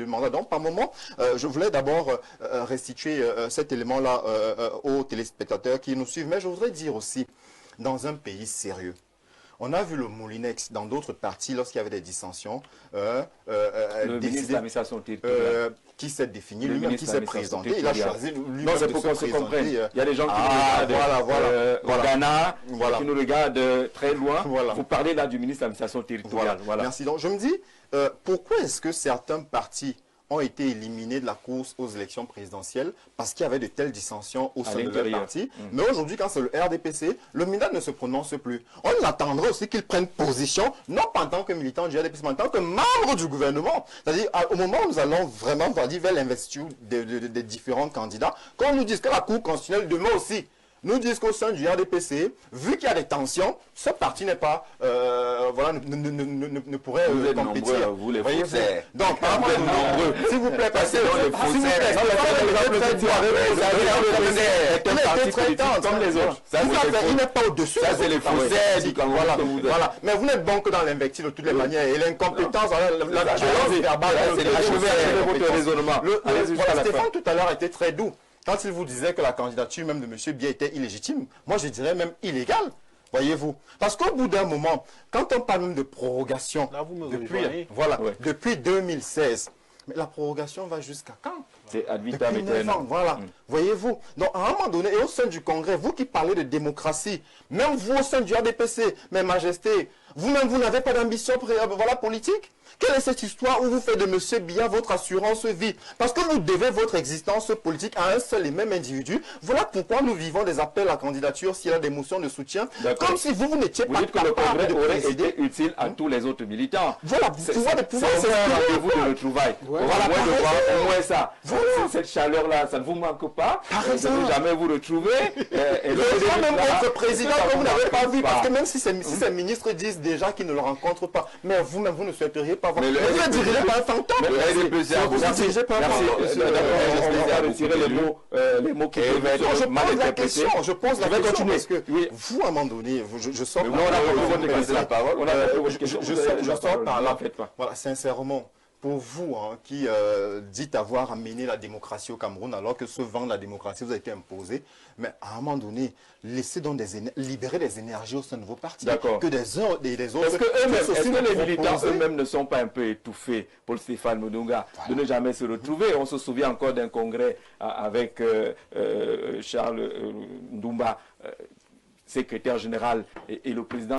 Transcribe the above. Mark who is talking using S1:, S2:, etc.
S1: mandat. Donc, par moment, je voulais d'abord restituer cet élément-là aux téléspectateurs qui nous suivent. Mais je voudrais dire aussi, dans un pays sérieux, on a vu le Moulinex dans d'autres partis lorsqu'il y avait des dissensions.
S2: Le ministre de l'administration territoriale.
S1: Qui s'est défini, lui-même qui s'est présenté. Il a choisi lui-même
S2: non, c'est pour qu'on se comprenne. Il y a des gens qui nous regardent au Ghana, qui nous regardent très loin. Vous parlez là du ministre de l'administration territoriale.
S1: Merci. Donc je me dis, pourquoi est-ce que certains partis ont été éliminés de la course aux élections présidentielles parce qu'il y avait de telles dissensions au sein de leur parti. Mais aujourd'hui, quand c'est le RDPC, le MINAD ne se prononce plus. On attendrait aussi qu'ils prennent position, non pas en tant que militant du RDPC, mais en tant que membre du gouvernement. C'est-à-dire, au moment où nous allons vraiment vers l'investiture des différents candidats, qu'on nous dise que la Cour constitutionnelle demain aussi nous disent qu'au sein du RDPC, vu qu'il y a des tensions, ce parti n'est pas, ne pourrait compétir.
S2: Vous les Français.
S1: Donc, s'il vous plaît, passez.
S2: Comme les autres.
S1: Il n'est pas au-dessus.
S2: Ça, c'est les Français.
S1: Voilà. Mais vous n'êtes bon que dans l'invective de toutes les manières. Et l'incompétence, la violence verbale, c'est votre raisonnement. Stéphane, tout à l'heure, était très doux. Quand il vous disait que la candidature même de M. Biya était illégitime, moi je dirais même illégale, voyez-vous. Parce qu'au bout d'un moment, quand on parle même de prorogation, depuis 2016, mais la prorogation va jusqu'à quand?
S2: C'est ad vitam aeternam.
S1: Voilà, voyez-vous. Donc à un moment donné, et au sein du Congrès, vous qui parlez de démocratie, même vous au sein du RDPC, mais Majesté, vous-même vous n'avez pas d'ambition politique? Quelle est cette histoire où vous faites de M. Biya votre assurance vie? Parce que vous devez votre existence politique à un seul et même individu. Voilà pourquoi nous vivons des appels à candidature s'il y a des motions de soutien. Comme si vous n'étiez pas
S2: capable de présider. Vous dites que le Congrès aurait été utile à tous les autres militants.
S1: Voilà,
S2: c'est un rendez-vous de retrouvailles. Voilà, au moins ça. Cette chaleur-là, ça ne vous manque pas. Vous n'allez jamais vous retrouver.
S1: Et même votre président, que vous n'avez pas vu, parce que même si ces ministres disent déjà qu'ils ne le rencontrent pas, mais vous-même, vous ne souhaiteriez pas voir. Mais vous ne dirigez pas un fantôme.
S2: Vous ne dirigez pas un fantôme. On va retirer les mots qui peuvent être mal interprétés.
S1: Je pose la question parce que vous, à un moment donné, je sors par là. Voilà, sincèrement. Pour vous, qui dites avoir amené la démocratie au Cameroun, alors que ce vent de la démocratie vous a été imposé, mais à un moment donné, laissez donc libérer des énergies au sein de vos partis.
S2: D'accord.
S1: Que des uns et des autres.
S2: Est-ce que les militants eux-mêmes ne sont pas un peu étouffés, Paul Stéphane Mudunga, de ne jamais se retrouver? On se souvient encore d'un congrès avec Charles Ndumba, secrétaire général, et le président